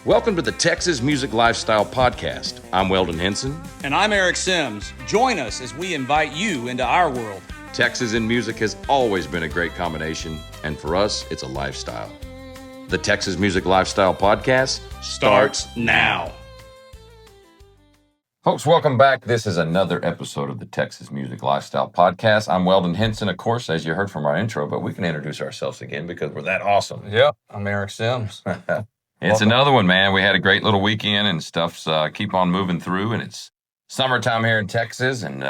Welcome to the Texas Music Lifestyle Podcast. I'm Weldon Henson. And I'm Eric Sims. Join us as we invite you into our world. Texas and music has always been a great combination, and for us, it's a lifestyle. The Texas Music Lifestyle Podcast starts now. Folks, welcome back. This is another episode of the Texas Music Lifestyle Podcast. I'm Weldon Henson, of course, as you heard from our intro, but we can introduce ourselves again because we're that awesome. Yep, I'm Eric Sims. It's another one, man. We had a great little weekend and stuff's keep on moving through, and it's summertime here in Texas. And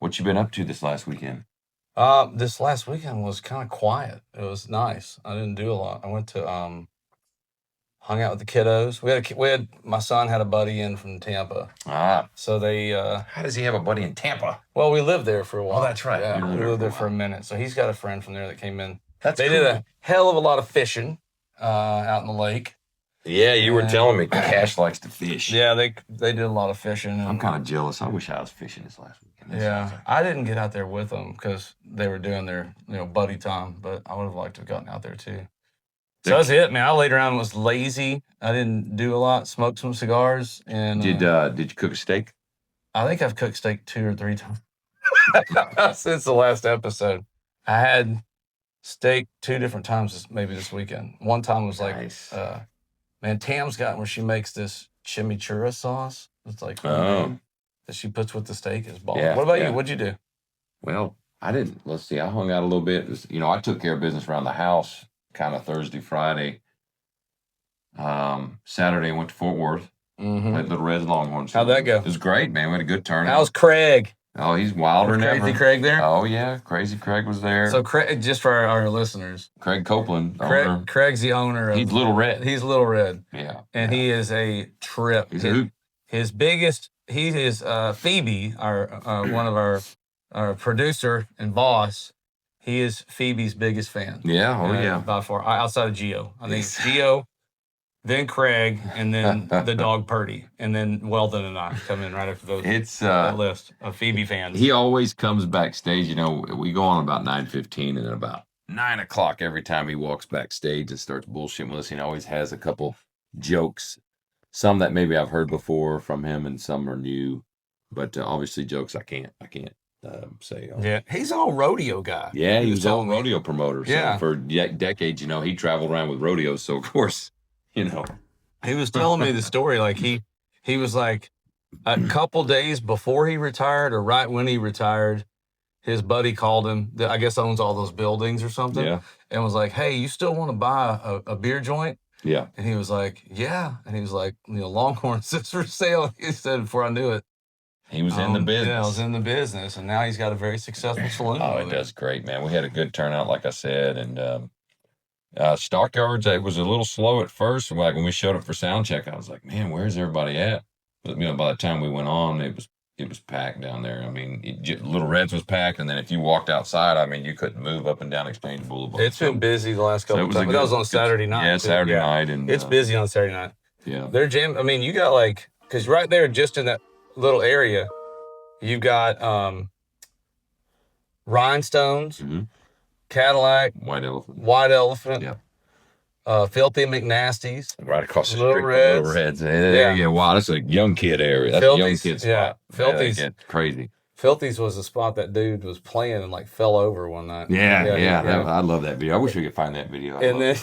what you been up to this last weekend? This last weekend was kind of quiet. It was nice. I didn't do a lot. I went to hung out with the kiddos. We had my son had a buddy in from Tampa. So they How does he have a buddy in Tampa? well, we lived there for a while. Oh, that's right. Yeah, we lived there for a minute. So he's got a friend from there that came in. They They did a hell of a lot of fishing out in the lake. Yeah, you were telling me Cash likes to fish. Yeah, they did a lot of fishing. I'm kind of jealous. I wish I was fishing this last weekend. Yeah, I didn't get out there with them because they were doing their buddy time, but I would have liked to have gotten out there too. So that was it, man. I laid around and was lazy. I didn't do a lot. Smoked some cigars and Did you cook a steak? I think I've cooked steak 2 or 3 times since the last episode. I had steak 2 different times maybe this weekend. One time was like Nice. man, Tam's got where she makes this chimichurri sauce. It's like Oh. that she puts with the steak is bomb. Yeah, What about yeah. you? What'd you do? Well, I didn't. Let's see. I hung out a little bit. It was, I took care of business around the house kind of Thursday, Friday. Saturday, I went to Fort Worth. Mm-hmm. Played Little Red Longhorns. How'd that go? It was great, man. We had a good turnout. How's Craig? Oh, he's wilder than Crazy ever. Craig there? Oh, yeah. Crazy Craig was there. So Craig, just for our listeners, Craig Copeland. owner. Craig's the owner of He's Little Red. He's Little Red. Yeah. And he is a trip. He's a hoot. His biggest, he is Phoebe, our one of our producer and boss. He is Phoebe's biggest fan. Yeah. Oh, yeah. By far, outside of Gio. I think it's Gio, then Craig, and then the dog Purdy, and then Weldon and I come in right after those. It's that list of Phoebe fans. He always comes backstage. We go on about 9:15, and then about 9 o'clock every time he walks backstage and starts bullshitting with us. He always has a couple jokes, some that maybe I've heard before from him, and some are new. But obviously, jokes I can't say. Yeah, he's all rodeo guy. Yeah, he was all rodeo promoter. So Yeah. for decades, he traveled around with rodeos. So of course, He was telling me the story. Like he was like a couple days before he retired or right when he retired, his buddy called him, that I guess owns all those buildings or something. Yeah. And was like, hey, you still want to buy a beer joint? Yeah. And he was like, yeah. And he was like, Longhorn sits for sale. He said before I knew it. He was in the business. Yeah, I was in the business. And now he's got a very successful saloon. Oh, it does great, man. We had a good turnout, like I said, and Stockyards, it was a little slow at first. Like when we showed up for sound check, I was like, man, where's everybody at? But by the time we went on, it was packed down there. I mean, Little Reds was packed, and then if you walked outside, I mean, you couldn't move up and down Exchange Boulevard. It's been busy the last couple of times. That was on Saturday night. Yeah, Saturday night, and it's busy on Saturday night. Yeah, they're jam. I mean, you got because right there, just in that little area, you've got Rhinestones, mm-hmm. Cadillac, White Elephant, yeah. Filthy McNasties, right across the Little street. Reds. Little Reds. Yeah. Wow, that's a young kid area. That's a young kid spot. Yeah, Filthy's That's crazy. Filthy's was the spot that dude was playing and fell over one night. Yeah. I love that video. I wish we could find that video. And then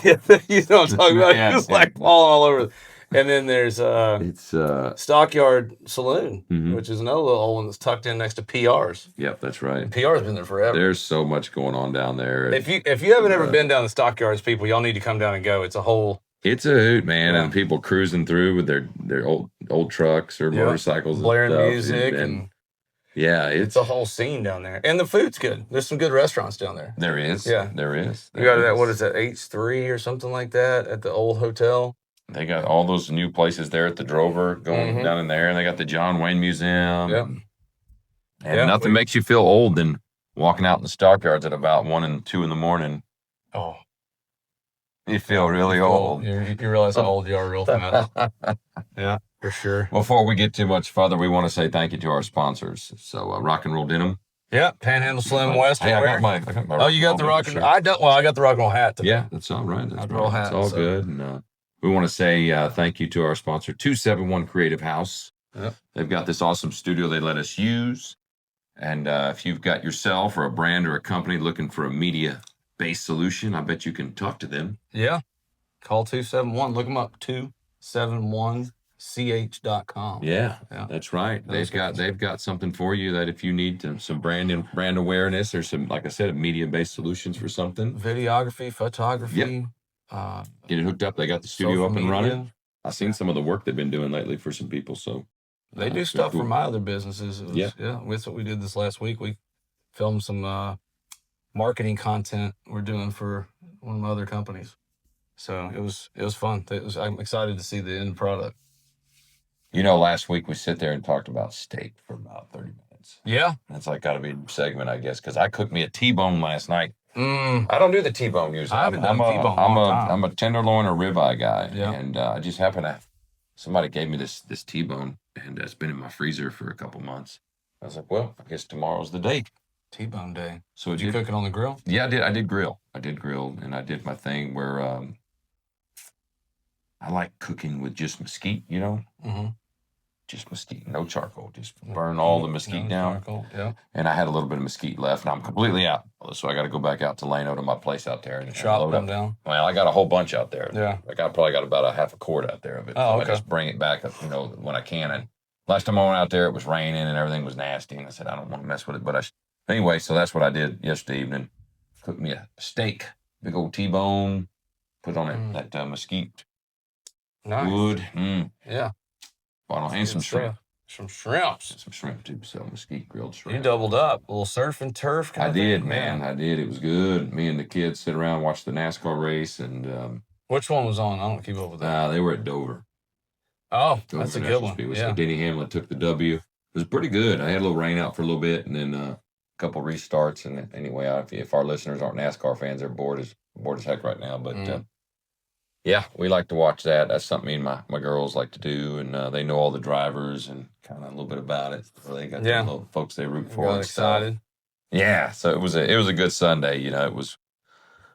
you know what I'm talking about. He was falling all over. And then there's it's Stockyard Saloon, mm-hmm. which is another little old one that's tucked in next to PR's. Yep, that's right. And PR's been there forever. There's so much going on down there. If you haven't ever been down the Stockyards, people, y'all need to come down and go. It's a hoot, man, and people cruising through with their old trucks or motorcycles, blaring and stuff, music, and yeah, it's a whole scene down there. And the food's good. There's some good restaurants down there. There is, there is. You got that? What is that? H3 or something like that at the old hotel. They got all those new places there at the Drover going mm-hmm. down in there, and they got the John Wayne Museum. Yep. And nothing makes you feel old than walking out in the Stockyards at about 1 and 2 in the morning. Oh, you feel really old. You realize how old you are real fast. Yeah, for sure. Before we get too much further, we want to say thank you to our sponsors. So, Rock and Roll Denim. Yeah, Panhandle Slim West. Hey, I got my oh, you got the rock and roll. I got the rock and roll hat today. Yeah, that's all right. That's roll hat. It's all good. And we want to say thank you to our sponsor, 271 Creative House. Yep. They've got this awesome studio they let us use. And if you've got yourself or a brand or a company looking for a media-based solution, I bet you can talk to them. Yeah. Call 271. Look them up, 271ch.com. Yeah, that's right. They've got something for you that if you need some brand awareness or some, like I said, media-based solutions for something. Videography, photography. Yep. Get it hooked up. They got the studio up and running. I've seen some of the work they've been doing lately for some people. So they do stuff for my other businesses. That's what we did this last week. We filmed some marketing content we're doing for one of my other companies. So it was fun. I'm excited to see the end product. Last week we sit there and talked about steak for about 30 minutes. Yeah. That's like got to be a segment, I guess, because I cooked me a T-bone last night. I don't do the T-bone usually. I haven't done T-bone in a long time. I'm a tenderloin or ribeye guy. Yeah. And I just happened to, somebody gave me this T-bone, and it's been in my freezer for a couple months. I was like, well, I guess tomorrow's the day. T-bone day. So did you cook it on the grill? Yeah, I did grill. And I did my thing where I like cooking with just mesquite, Mm-hmm. Just mesquite, no charcoal. Just burn all the mesquite down. Charcoal, yeah. And I had a little bit of mesquite left, and I'm completely out. So I got to go back out to Lano to my place out there and chop them down. Well, I got a whole bunch out there. Yeah. I probably got about a half a quart out there of it. Oh, okay. I just bring it back, when I can. And last time I went out there, it was raining and everything was nasty, and I said I don't want to mess with it. But anyway, so that's what I did yesterday evening. Cooked me a steak, big old T-bone, put on it that mesquite. Nice. Wood. Yeah. And some shrimp. Some shrimps. Some shrimp too. So mesquite grilled shrimp. You doubled up. A little surf and turf kind of thing. I did, man. I did. It was good. Me and the kids sit around, watch the NASCAR race, and which one was on? I don't keep up with that. They were at Dover. Oh, that's a good one. Yeah. So Denny Hamlin took the W. It was pretty good. I had a little rain out for a little bit, and then a couple restarts. And anyway, if our listeners aren't NASCAR fans, they're bored as heck right now. But yeah, we like to watch that. That's something me and my girls like to do, and they know all the drivers and kind of a little bit about it. So they got little folks they root for. Got excited. Yeah, so it was a good Sunday. It was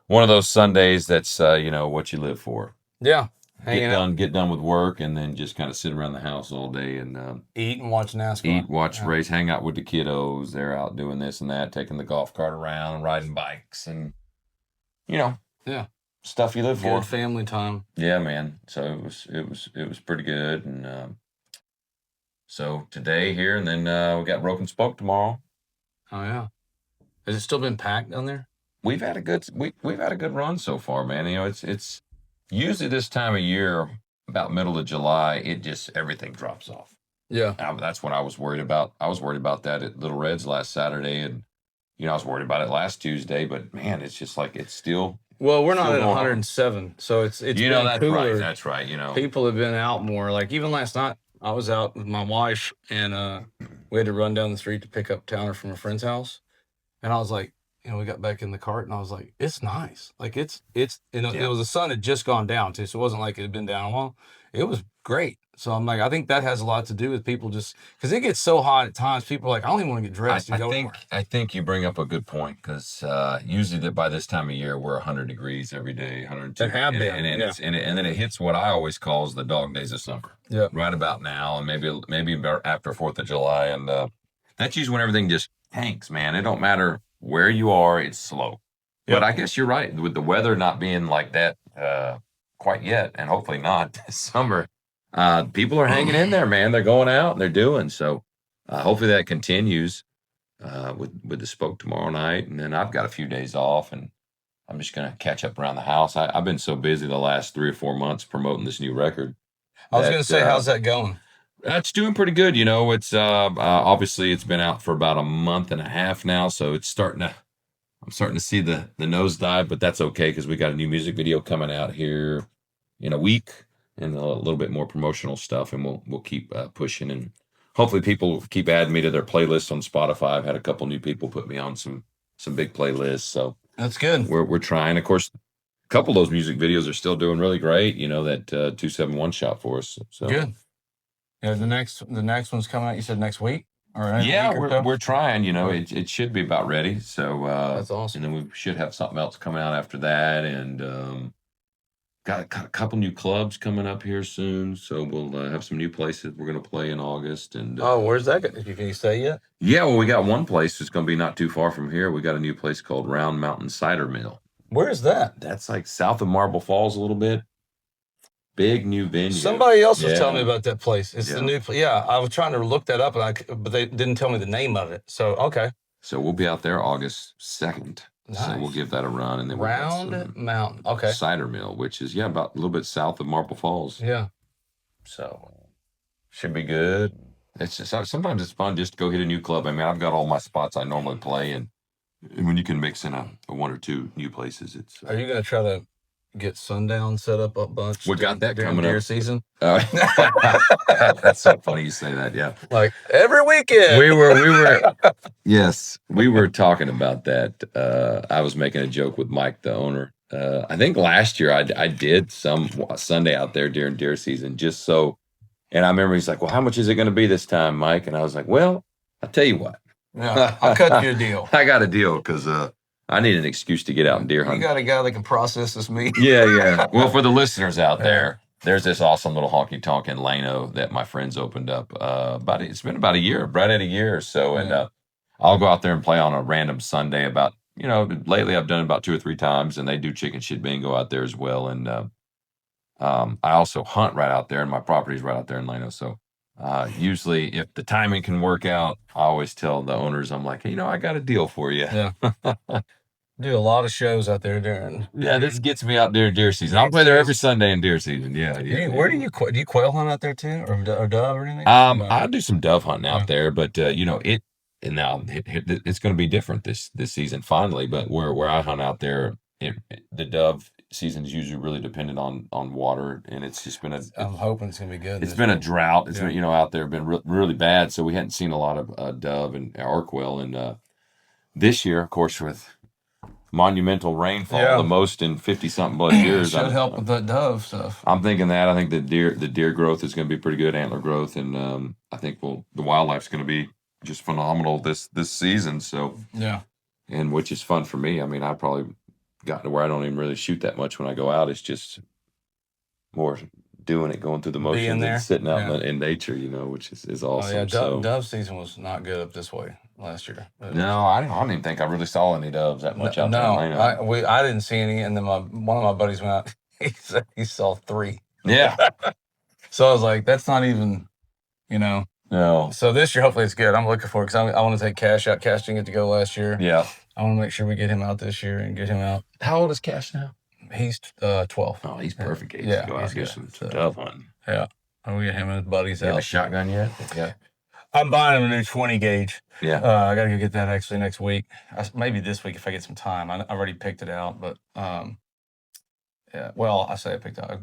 one of those Sundays that's what you live for. Yeah, get done with work, and then just kind of sit around the house all day and eat and watch NASCAR. Watch race, hang out with the kiddos. They're out doing this and that, taking the golf cart around, riding bikes, and stuff you live for. Good family time. Yeah, man. So it was pretty good, and so today here, and then we got Rope and Spoke tomorrow. Oh yeah, has it still been packed down there? We've had a good run so far, man. It's usually this time of year, about middle of July, everything drops off. Yeah, that's what I was worried about. I was worried about that at Little Reds last Saturday, and I was worried about it last Tuesday. But man, it's just like it's still. Well, we're not at 107, so it's that's cooler. Right. That's right. People have been out more. Like even last night, I was out with my wife, and we had to run down the street to pick up Towner from a friend's house, and I was like, we got back in the cart, and I was like, it's nice. Like it was the sun had just gone down too, so it wasn't like it had been down a while. It was great. So I'm like, I think that has a lot to do with people just because it gets so hot at times. People are like, I don't even want to get dressed. I think you bring up a good point because usually by this time of year we're 100 degrees every day, 102. It have been, and then it hits what I always call the dog days of summer. Yeah, right about now, and maybe after 4th of July, and that's usually when everything just tanks, man. It don't matter where you are, it's slow. Yep. But I guess you're right with the weather not being like that quite yet, and hopefully not this summer. People are hanging in there, man. They're going out and they're doing so. Hopefully that continues with the Spoke tomorrow night, and then I've got a few days off, and I'm just gonna catch up around the house. I've been so busy the last 3 or 4 months promoting this new record. I was gonna say, how's that going? That's doing pretty good. It's obviously it's been out for about a month and a half now, so I'm starting to see the nosedive, but that's okay because we got a new music video coming out here in a week and a little bit more promotional stuff, and we'll keep pushing, and hopefully people keep adding me to their playlists on Spotify. I've had a couple new people put me on some big playlists, so that's good. We're trying. Of course, a couple of those music videos are still doing really great. That 271 shot for us. So good. Yeah, the next one's coming out. You said next week, or we're trying. It should be about ready. So that's awesome. And then we should have something else coming out after that, and got a couple new clubs coming up here soon, so we'll have some new places we're going to play in August. And where's that? Can you say yet? yeah, well, we got one place that's going to be not too far from here. We got a new place called Round Mountain Cider Mill. Where is that? That's like south of Marble Falls a little bit. Big new venue. Somebody else was telling me about that place. It's the Yeah. new place. Yeah, I was trying to look that up, but they didn't tell me the name of it. So okay, So we'll be out there August 2nd. So we'll Nice. give that a run, and then we'll have some Round Mountain. Okay. cider mill, which is about a little bit south of Marble Falls. Yeah. So should be good. It's just sometimes it's fun just to go hit a new club. I mean, I've got all my spots I normally play, and when you can mix in a one or two new places, it's. Are you gonna try to get Sundown set up a bunch? We got that during coming deer up. season. That's so funny you say that. Yeah, Like every weekend. we were. Yes, we were talking about that. I was making a joke with Mike, the owner. I think last year I did some Sunday out there during deer season just so. And I remember he's like, "Well, how much is it going to be this time, Mike?" And I was like, "Well, I'll tell you what. Yeah, I'll cut you a deal. I got a deal because I need an excuse to get out and deer hunt." You got a guy that can process this meat. Yeah. Well, for the listeners out there, there's this awesome little honky tonk in Lano that my friends opened up. It's been about a year, right at a year or so, and I'll go out there and play on a random Sunday. Lately I've done it about 2 or 3 times, and they do chicken shit bingo out there as well. And I also hunt right out there, and my property's right out there in Lano. So usually, if the timing can work out, I always tell the owners, I'm like, hey, I got a deal for you. Yeah. Do a lot of shows out there during. Yeah, this gets me out during deer season. I'll play there every Sunday in deer season. Yeah. Where do you quail hunt out there too, or dove or anything? I do some dove hunting out there, but it's going to be different this season finally. But where I hunt out there, the dove season is usually really dependent on water, and it's just been I'm hoping it's gonna be good. It's been a drought. It's been out there been really bad, so we hadn't seen a lot of dove and or quail. And this year, of course, with monumental rainfall, the most in 50-something plus years, should help with that dove stuff. I'm thinking that. I think the deer growth is going to be pretty good, antler growth, and I think the wildlife's going to be just phenomenal this season. So and which is fun for me. I mean, I probably gotten to where I don't even really shoot that much when I go out. It's just more doing it, going through the motions, and sitting out in nature, which is awesome. Dove season was not good up this way last year. No, I don't even think I really saw any doves that much out there. No, I didn't see any, and then one of my buddies went out. He said he saw 3. Yeah. So I was like, that's not even, No. So this year, hopefully it's good. I'm looking for it because I want to take Cash out. Cash didn't get to go last year. Yeah. I want to make sure we get him out this year and get him out. How old is Cash now? He's 12. Oh, he's perfect age Yeah, to go out and get some dove hunting. Yeah. I'm get him and his buddies You have out. a shotgun yet? Yeah. I'm buying him a new 20 gauge. Yeah. I got to go get that actually next week. Maybe this week if I get some time. I already picked it out, but yeah. Well, I say I picked out. I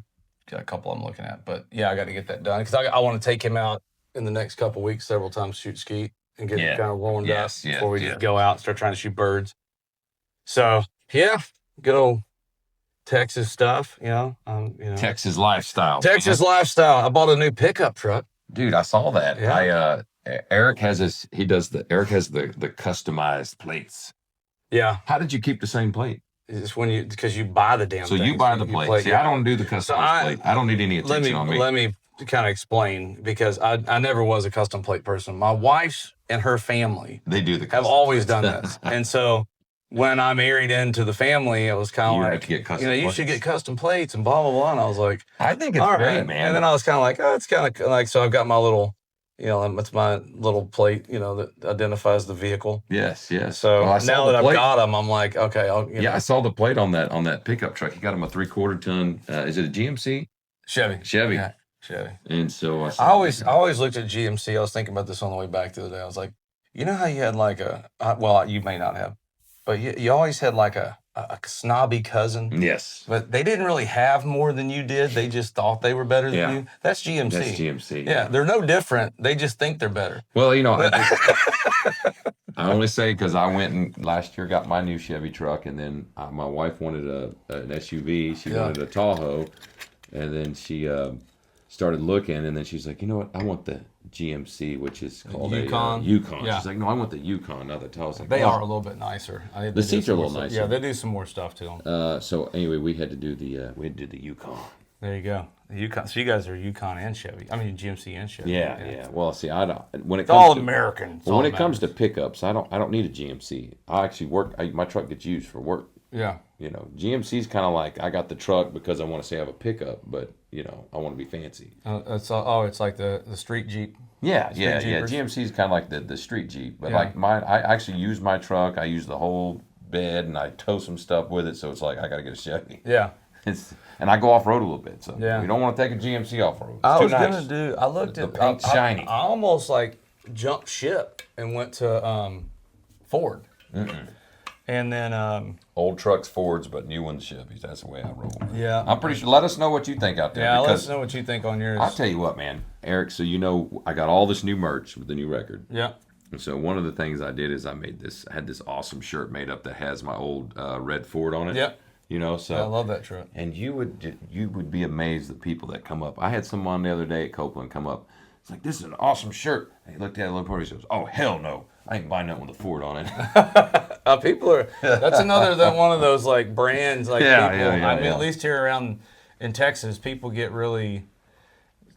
got a couple I'm looking at, but yeah, I got to get that done because I want to take him out in the next couple weeks several times, shoot skeet and get him kind of warmed up before we just go out and start trying to shoot birds. So yeah, good old Texas stuff, Texas lifestyle. Texas lifestyle. I bought a new pickup truck. Dude, I saw that. Yeah. Eric has Eric has the customized plates. Yeah. How did you keep the same plate? It's because you buy the damn So thing. you buy the plate. See, I don't do the customized plate. I don't need any attention on me. Let me kind of explain because I never was a custom plate person. My wife and her family They do the have always done this. And so when I married into the family, it was kind of like, have to get custom you plates. should get custom plates and blah, blah, blah. And I was like, I think it's all great, right, man. And then I was kind of like, oh, it's kind of like, so I've got my little, it's my little plate, that identifies the vehicle. Yes. So now that I've got them, I'm like, okay, I saw the plate on that pickup truck. You got him a 3/4 ton. Is it a GMC? Chevy. Yeah, Chevy. And so I always looked at GMC. I was thinking about this on the way back the other day. I was like, you know how you had like you may not have, but you always had like a snobby cousin. Yes. But they didn't really have more than you did. They just thought they were better than you. That's GMC. That's GMC. Yeah, they're no different. They just think they're better. Well, I only say because I went and last year got my new Chevy truck, and then my wife wanted an SUV. She wanted a Tahoe, and then she started looking, and then she's like, you know what? I want the GMC, which is called Yukon? a Yukon. Yeah. She's like, no, I want the Yukon, not the Tahoe. I was like, They "Oh." are a little bit nicer. The seats are a little nicer. Yeah, they do some more stuff to them. So anyway, we had to do the Yukon. There you go. The Yukon. So you guys are Yukon and Chevy. I mean GMC and Chevy. Yeah. Well, see, I don't. When it It's comes all to, American. well, when it comes to pickups, I don't need a GMC. I actually work. My truck gets used for work. Yeah. You know, GMC's kind of like I got the truck because I want to say I have a pickup, but you know, I want to be fancy. It's like the street Jeep. Yeah. Jeepers. GMC's kind of like the street Jeep, but Yeah. like mine, I actually use my truck. I use the whole bed, and I tow some stuff with it. So it's like I got to get a Chevy. Yeah. And I go off road a little bit, so Yeah. you don't want to take a GMC off road. I It's was too nice. gonna do. I looked The at. paint's shiny. I almost like jumped ship and went to Ford. And then Old trucks, Fords, but new ones, Chevys. That's the way I roll. yeah. I'm pretty sure. Let us know what you think out there. Yeah, let us because know what you think on yours. I'll tell you what, man, Eric. So you know, I got all this new merch with the new record. Yeah. And so one of the things I did is I had this awesome shirt made up that has my old red Ford on it. Yep. You know, so I love that truck. and you would be amazed at people that come up. I had someone the other day at Copeland come up. It's like, this is an awesome shirt. And he looked at it a little bit. He goes, oh hell no, I ain't buying nothing with a Ford on it. People are. That's another one of those like brands. Like Yeah, people. yeah, I mean, yeah. at least here around in Texas, people get really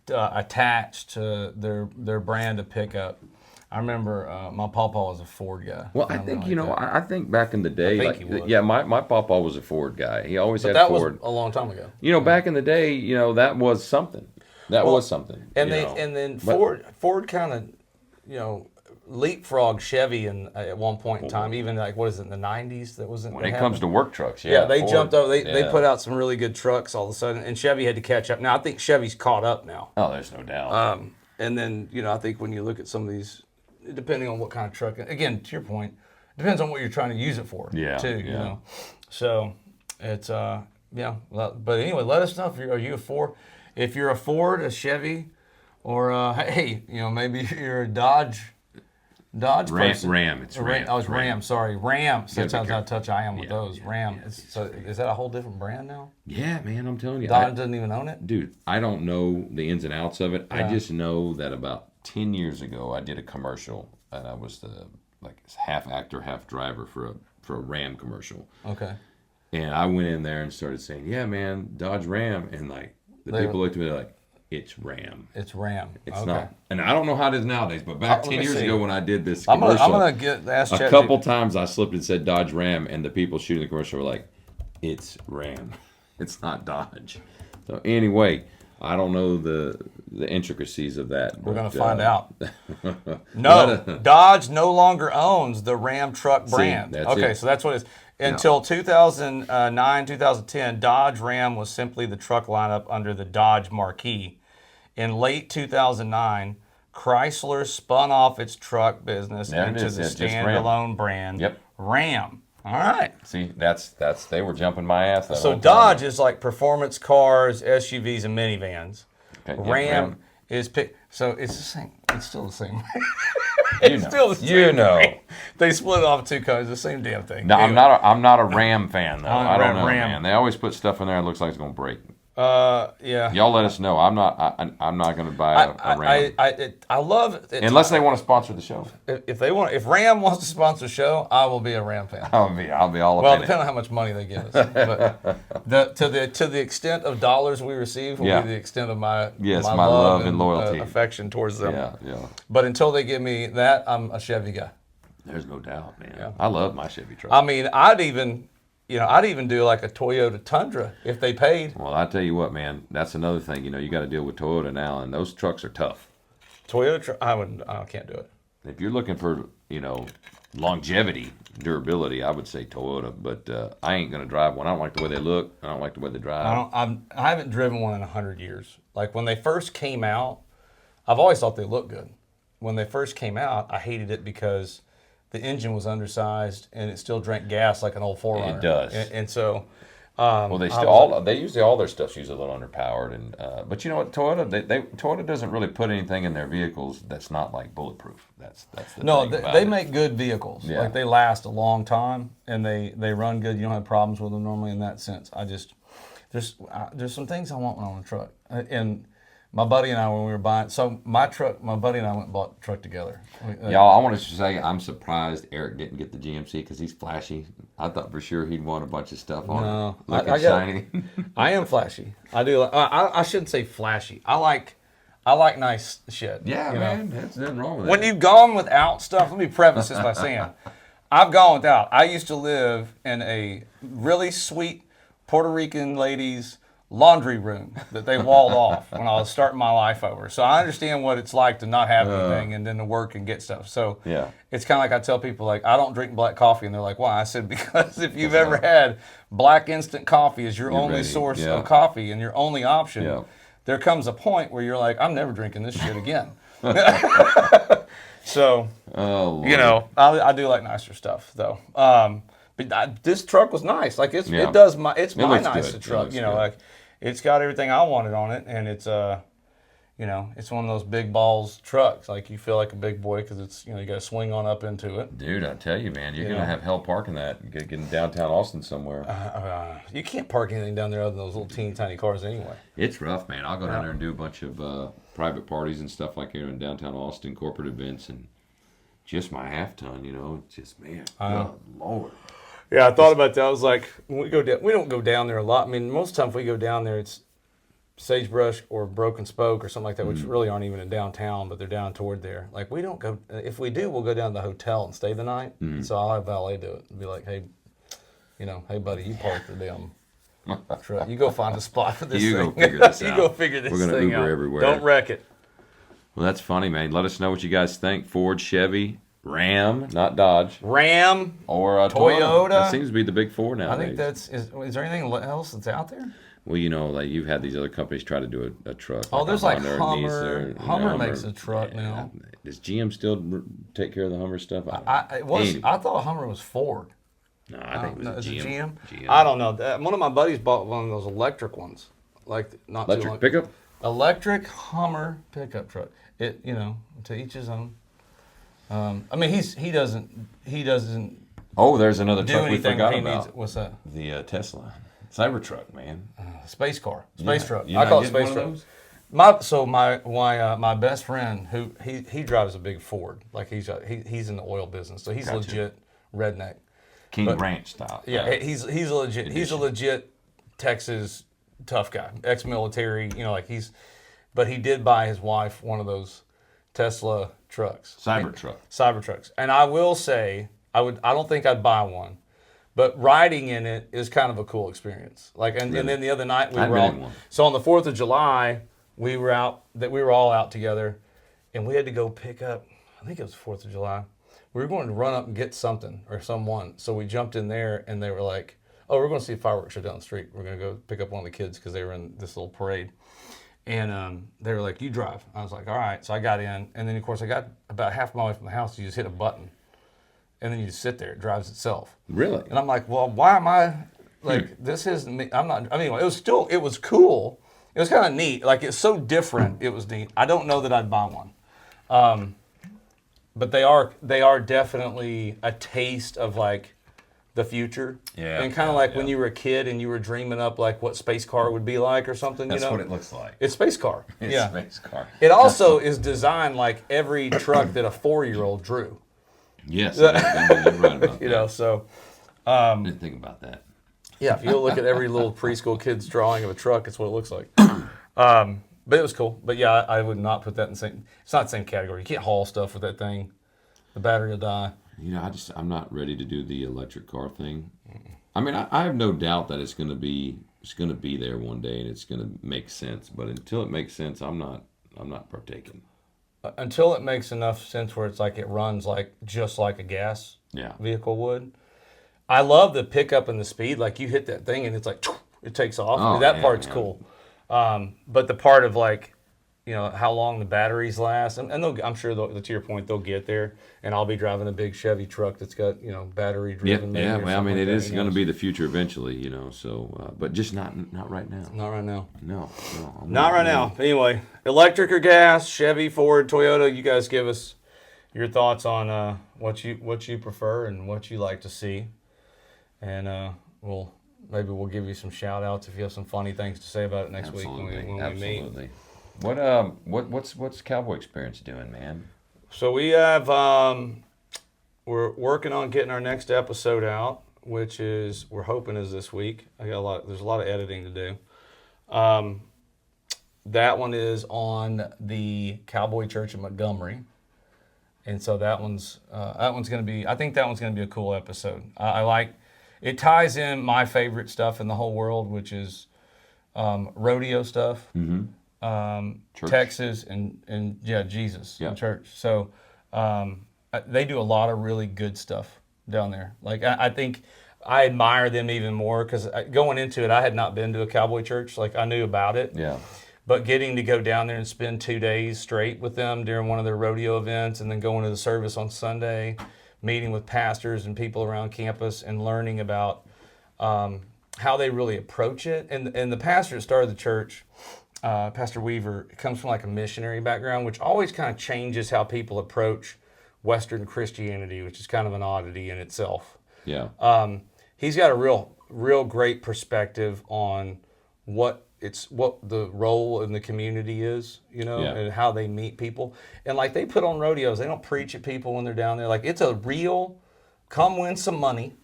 attached to their brand of pickup. I remember my pawpaw was a Ford guy. Well, I think I think back in the day, think he was. yeah, my pawpaw was a Ford guy. He always But had that Ford. was a long time ago. You know, back in the day, you know, that was something. That was something. And you know. then But- Ford kind of, leapfrogged Chevy at one point in time. Even like what is it in the '90s? That wasn't. when it comes to work trucks, yeah, they Ford, jumped over. They yeah. put out some really good trucks all of a sudden, and Chevy had to catch up. Now I think Chevy's caught up now. Oh, there's no doubt. And then I think when you look at some of these, depending on what kind of truck, again to your point, depends on what you're trying to use it for. Yeah, Too. yeah. So it's yeah. But anyway, let us know if are you a Ford, if you're a Ford, a Chevy, or hey, maybe you're a Dodge person. Ram. It's Ram. I was Ram. Sorry, Ram. That's Yeah, how touch I am with yeah, those. yeah, Ram. yeah, So is that a whole different brand now? Yeah, man, I'm telling you. Dodge doesn't even own it. Dude, I don't know the ins and outs of it. Yeah. I just know that about 10 years ago, I did a commercial, and I was the half actor, half driver for a Ram commercial. Okay. And I went in there and started saying, "Yeah, man, Dodge Ram," and people looked at me like, "It's Ram. It's Ram. It's okay. not." And I don't know how it is nowadays, but back Let 10 me years see. ago when I did this I'm commercial, gonna ask a Chet couple times I slipped and said Dodge Ram, and the people shooting the commercial were like, "It's Ram. It's not Dodge." So anyway, I don't know the intricacies of that. We're but, gonna find out. Let No, us- Dodge no longer owns the Ram truck brand. that's Okay, it. so that's what it is. Until 2009, 2010, Dodge Ram was simply the truck lineup under the Dodge marquee. In late 2009, Chrysler spun off its truck business There it into is, the yeah, just Ram. standalone brand, Yep. Ram. All right. See, that's they were jumping my ass. That So whole time. Dodge is like performance cars, SUVs, and minivans. Okay, yeah, Ram is so it's the same. It's still the same. You It's know. still the same. You know. thing. They split it off two cars. The same damn thing. No, Anyway. I'm not a Ram fan though. I don't know, Ram. man. They always put stuff in there that looks like it's gonna break. Yeah. Y'all let us know. I'm not gonna buy a Ram I love it. unless they want to sponsor the show. if Ram wants to sponsor the show, I will be a Ram fan. I'll be all up Well, in it. depending on how much money they give us. But to the extent of dollars we receive will Yeah. be the extent of my my love and loyalty. affection towards them. Yeah. But until they give me that, I'm a Chevy guy. There's no doubt, man. Yeah. I love my Chevy truck. I mean, I'd even do like a Toyota Tundra if they paid. Well, I tell you what, man. That's another thing. You got to deal with Toyota now, and those trucks are tough. I can't do it. If you're looking for, longevity, durability, I would say Toyota. But I ain't gonna drive one. I don't like the way they look. I don't like the way they drive. I haven't driven one in 100 years. Like when they first came out, I've always thought they looked good. When they first came out, I hated it because the engine was undersized and it still drank gas like an old 4Runner. It does. And so, Well, they usually all their stuff's usually a little underpowered, and but you know what, Toyota Toyota doesn't really put anything in their vehicles that's not like bulletproof. That's the no, thing about they it. make good vehicles. Yeah. Like they last a long time and they run good. You don't have problems with them normally in that sense. There's some things I want when I'm on a truck, and My buddy and I, when we were buying, so my truck, my buddy and I went and bought the truck together. Y'all, I wanted to say I'm surprised Eric didn't get the GMC because he's flashy. I thought for sure he'd want a bunch of stuff on No, it, looking I shiny. I am flashy. I do. I shouldn't say flashy. I like nice shit. Yeah, you man, know? there's nothing wrong with When that. you've gone without stuff, let me preface this by saying, I've gone without. I used to live in a really sweet Puerto Rican lady's laundry room that they walled off when I was starting my life over. So I understand what it's like to not have anything and then to work and get stuff. So Yeah. it's kind of like I tell people, like, I don't drink black coffee. And they're like, why? I said, because if you've ever had black instant coffee as your only ready. source Yeah. of coffee and your only option, Yeah. there comes a point where you're like, I'm never drinking this shit again. So, Oh, Lord. you know, I do like nicer stuff though. But this truck was nice. Like it's Yeah. it does my it's It my looks nicer good. It truck. looks You know, good. like it's got everything I wanted on it, and it's you know, it's one of those big balls trucks. Like you feel like a big boy because it's you know you got to swing on up into it. Dude, I tell you, man, you're You gonna know. have hell parking that. Get in downtown Austin somewhere. You can't park anything down there other than those little teeny tiny cars anyway. It's rough, man. I'll go down there and do a bunch of private parties and stuff like here in downtown Austin, corporate events, and just my half ton. You know, just man, good Lord. Yeah, I thought about that. I was like, when we go down, we don't go down there a lot. I mean, most times we go down there, it's Sagebrush or Broken Spoke or something like that, which really aren't even in downtown, but they're down toward there. Like we don't go. If we do, we'll go down to the hotel and stay the night. So I'll have valet do it and be like, hey, you know, hey buddy, you park the damn truck. You go find a spot for this You thing. go figure this You out. go figure this We're gonna thing Uber out. everywhere. Don't wreck it. Well, that's funny, man. Let us know what you guys think. Ford, Chevy, Ram, not Dodge, Ram. or Toyota. That seems to be the big four I nowadays. think that's. Is there anything else that's out there? Well, you know, like you've had these other companies try to do a truck. Oh, there's like Honda or Hummer. Nissan, Hummer makes a truck Yeah. now. Does GM still take care of the Hummer stuff? I thought Hummer was Ford. No, I think it was No, is it GM. GM? I don't know. One of my buddies bought one of those electric ones, like not too Electric long. pickup? Electric Hummer pickup truck. It you know to each his own. I mean he doesn't Oh, there's another do truck we anything forgot he about. needs. What's that? The Tesla Cybertruck, man. Space car, truck. You're I not call it getting space one of truck. those? My best friend who he drives a big Ford, like he's in the oil business, so he's Gotcha. legit redneck. King Ranch style. Yeah, he's a legit Texas tough guy, ex-military. You know, like but he did buy his wife one of those Tesla trucks, Cybertrucks. And I will say, I don't think I'd buy one, but riding in it is kind of a cool experience. Like, and then the other night we I'd were really all, one. so on the 4th of July we were all out together, and we had to go pick up. I think it was 4th of July. We were going to run up and get something or someone. So we jumped in there, and they were like, oh, we're going to see a fireworks show down the street. We're going to go pick up one of the kids because they were in this little parade. And they were like, you drive. I was like, all right. So I got in. And then, of course, I got about half a mile away from the house. You just hit a button. And then you just sit there. It drives itself. Really? And I'm like, well, why am I, like, this isn't me. I'm not, I mean, it was cool. It was kind of neat. Like, it's so different. It was neat. I don't know that I'd buy one. But they are definitely a taste of like the future. Yeah, And kind of like when you were a kid and you were dreaming up like what space car would be like or something. That's you know? what it looks like. It's space car. It's yeah. space car. It also is designed like every truck that a 4-year-old drew. Yes, you're right about that. You know, so I didn't think about that. yeah, if you look at every little preschool kid's drawing of a truck, it's what it looks like. But it was cool. But yeah, I would not put that in the same. It's not the same category. You can't haul stuff with that thing. The battery will die. You know, I'm not ready to do the electric car thing. I mean, I have no doubt that it's gonna be there one day and it's gonna make sense. But until it makes sense, I'm not partaking. Until it makes enough sense where it's like it runs like just like a gas Yeah. vehicle would. I love the pickup and the speed. Like you hit that thing and it's like it takes off. Oh, that yeah, part's man. cool. But the part of like, you know, how long the batteries last, and I'm sure to your point they'll get there. And I'll be driving a big Chevy truck that's got battery driven. Yeah. Well, I mean, it is going to be. be the future eventually, you know. So, but just not right now. Not right now. No. Not right now. Anyway, electric or gas, Chevy, Ford, Toyota. You guys give us your thoughts on what you prefer and what you like to see, and maybe we'll give you some shout outs if you have some funny things to say about it next week when we meet. Absolutely. What's Cowboy Experience doing, man? So we have we're working on getting our next episode out, which is we're hoping is this week. There's a lot of editing to do. That one is on the Cowboy Church in Montgomery, and so that one's gonna be. I think that one's gonna be a cool episode. I like it. Ties in my favorite stuff in the whole world, which is rodeo stuff, Church. Texas, and yeah, Jesus and church. So they do a lot of really good stuff down there. Like I think I admire them even more because going into it, I had not been to a cowboy church. Like I knew about it. Yeah. But getting to go down there and spend 2 days straight with them during one of their rodeo events and then going to the service on Sunday, meeting with pastors and people around campus and learning about how they really approach it. And the pastor that started the church, Pastor Weaver, comes from like a missionary background, which always kind of changes how people approach Western Christianity, which is kind of an oddity in itself. Yeah. He's got a real great perspective on what the role in the community is, and how they meet people. And like they put on rodeos, they don't preach at people when they're down there. Like it's a real come win some money,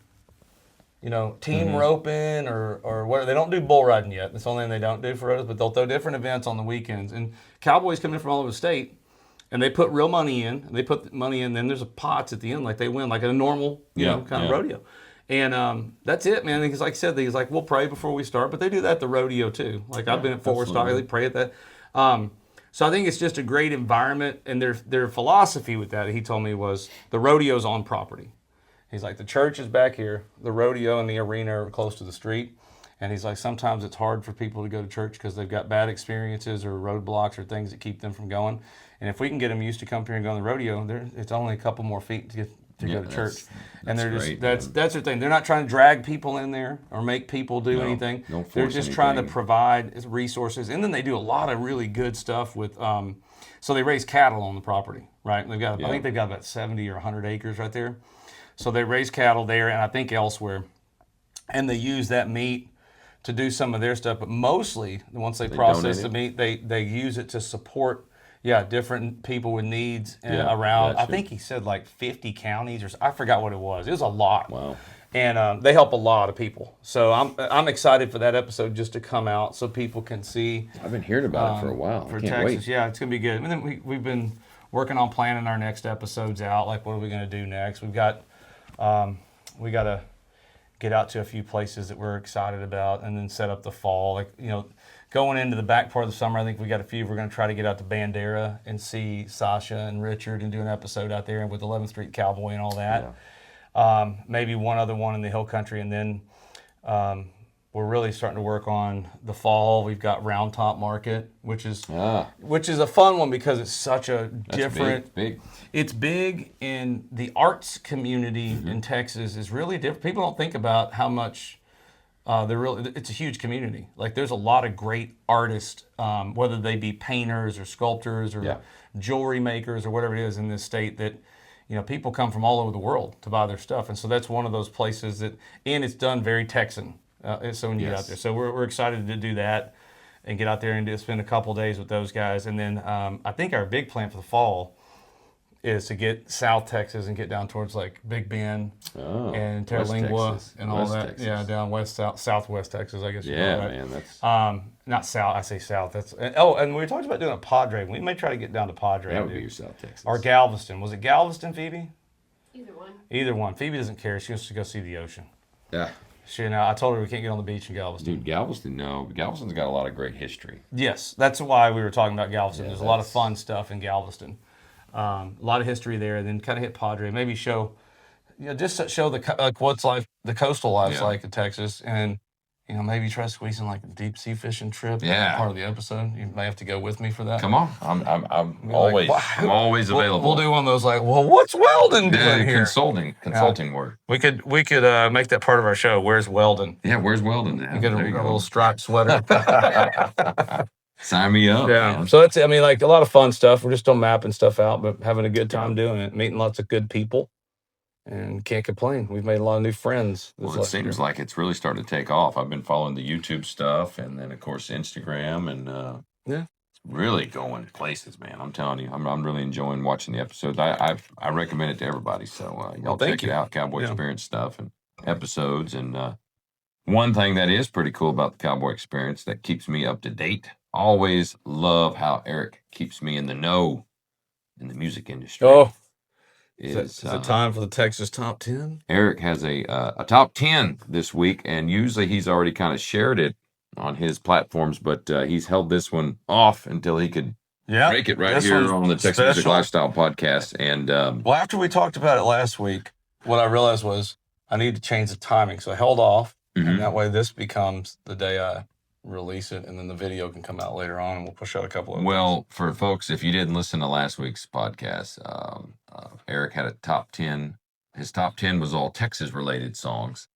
team roping or whatever. They don't do bull riding yet. That's the only thing they don't do for rodeos, but they'll throw different events on the weekends. And cowboys come in from all over the state and they put real money in. And they put money in, then there's a pots at the end, like they win, like a normal, kind of rodeo. And that's it, man. Because like I said, he's like, we'll pray before we start, but they do that at the rodeo too. Like I've been at Fort Worth Stock, they pray at that. So I think it's just a great environment, and their philosophy with that, he told me, was the rodeo's on property. He's like, the church is back here, the rodeo and the arena are close to the street. And he's like, sometimes it's hard for people to go to church because they've got bad experiences or roadblocks or things that keep them from going. And if we can get them used to come here and go on the rodeo, it's only a couple more feet to go to church. And they're just that's their thing. They're not trying to drag people in there or make people do anything. They're just trying to provide resources. And then they do a lot of really good stuff with so they raise cattle on the property, right? They've got I think they've got about 70 or 100 acres right there. So they raise cattle there and I think elsewhere. And they use that meat to do some of their stuff, but mostly once they process the meat, they use it to support different people with needs around. I think he said like 50 counties, or I forgot what it was. It was a lot. Wow. And they help a lot of people. So I'm excited for that episode just to come out so people can see. I've been hearing about it for a while. For I can't Texas, wait. yeah, it's gonna be good. And then we've been working on planning our next episodes out. Like, what are we gonna do next? We got to get out to a few places that we're excited about, and then set up the fall. Like, going into the back part of the summer, I think we got a few. We're going to try to get out to Bandera and see Sasha and Richard and do an episode out there with 11th Street Cowboy and all that. Yeah. Maybe one other one in the Hill Country, and then we're really starting to work on the fall. We've got Round Top Market, which is a fun one because it's such a different. Big. It's big in the arts community in Texas. Is really different. People don't think about how much. It's a huge community. Like there's a lot of great artists, whether they be painters or sculptors or jewelry makers or whatever it is in this state that, people come from all over the world to buy their stuff. And so that's one of those places and it's done very Texan. So when you get out there, so we're excited to do that and get out there and spend a couple days with those guys. And then I think our big plan for the fall is to get South Texas and get down towards like Big Bend and Terlingua and all that. Texas. Yeah, down southwest Texas, I guess. Yeah, man, that's not south. I say south. That's and we talked about doing a Padre. We may try to get down to Padre. That would be your South Texas. Or Galveston. Was it Galveston, Phoebe? Either one. Phoebe doesn't care. She wants to go see the ocean. Yeah. I told her we can't get on the beach in Galveston. Dude, Galveston's got a lot of great history. Yes, that's why we were talking about Galveston. There's a lot of fun stuff in Galveston. A lot of history there, and then kind of hit Padre. Maybe show, just to show what's like the coastal life's like in Texas, and maybe try squeezing like a deep sea fishing trip. Yeah, part of the episode. You may have to go with me for that. Come on, I'm always available. We'll do one of those like, well, what's Weldon doing here? Consulting work. We could make that part of our show. Where's Weldon? Yeah, where's Weldon? You get a little striped sweater. Sign me up. Yeah. Man. So that's, a lot of fun stuff. We're just still mapping stuff out, but having a good time doing it, meeting lots of good people, and can't complain. We've made a lot of new friends. Well, it seems like it's really starting to take off. I've been following the YouTube stuff, and then of course Instagram, and really going places, man. I'm telling you, I'm really enjoying watching the episodes. I recommend it to everybody. So y'all thank check it you. out, Cowboy Yeah. Experience stuff and episodes. And one thing that is pretty cool about the Cowboy Experience that keeps me up to date. Always love how Eric keeps me in the know in the music industry. Oh, is it time for the Texas Top 10? Eric has a top 10 this week, and usually he's already kind of shared it on his platforms, but he's held this one off until he could break it right here on the Texas Music Lifestyle podcast. And well, after we talked about it last week, what I realized was I need to change the timing, so I held off, and that way this becomes the day I release it, and then the video can come out later on, and we'll push out a couple of well, for folks, if you didn't listen to last week's podcast, Eric had a top 10. His top 10 was all Texas related songs.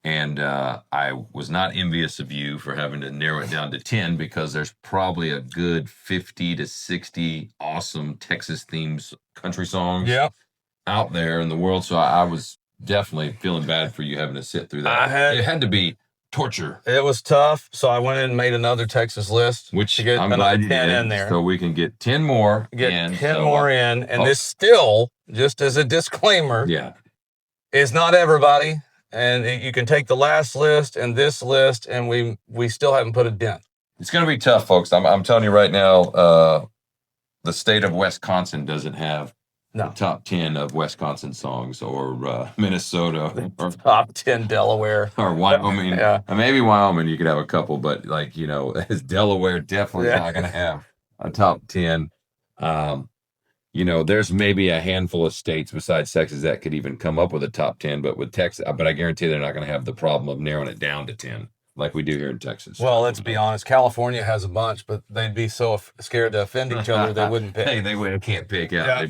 And I was not envious of you for having to narrow it down to 10 because there's probably a good 50 to 60 awesome Texas themed country songs out there in the world. So I was definitely feeling bad for you having to sit through that. It had to be torture. It was tough, so I went in and made another Texas list, which to get I'm glad you 10 did, in there. so we can get 10 more. Get 10 more in, and this still, just as a disclaimer, is not everybody. And you can take the last list and this list, and we still haven't put a dent. It's going to be tough, folks. I'm telling you right now, the state of Wisconsin doesn't have the top 10 of Wisconsin songs, or Minnesota, or top 10 Delaware, or Wyoming. Maybe Wyoming, you could have a couple, but Delaware definitely not going to have a top 10. There's maybe a handful of states besides Texas that could even come up with a top 10, but with Texas, but I guarantee they're not going to have the problem of narrowing it down to 10 like we do here in Texas. Well, let's be honest. California has a bunch, but they'd be so scared to offend each other they wouldn't pick. They can't pick out.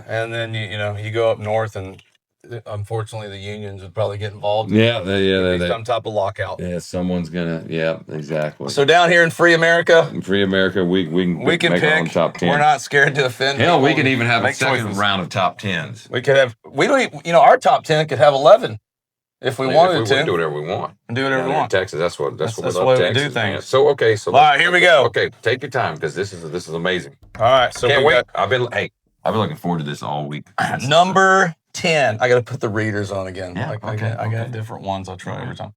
And then you go up north, and unfortunately the unions would probably get involved. Some type of lockout. Yeah, someone's gonna. Yeah, exactly. So down here in free America, we can make pick our own top 10. We're not scared to offend. Hell, we can even have a second round of top 10s. We could have. We don't. Our top 10 could have 11 if we wanted to. We do whatever we want. Do whatever we want. Texas. That's what we love. Texas, Do things. Man. So all right, here we go. Okay, take your time because this is amazing. All right, so can't wait. I've been looking forward to this all week. Number 10. I got to put the readers on again. Yeah, I got different ones I try every time.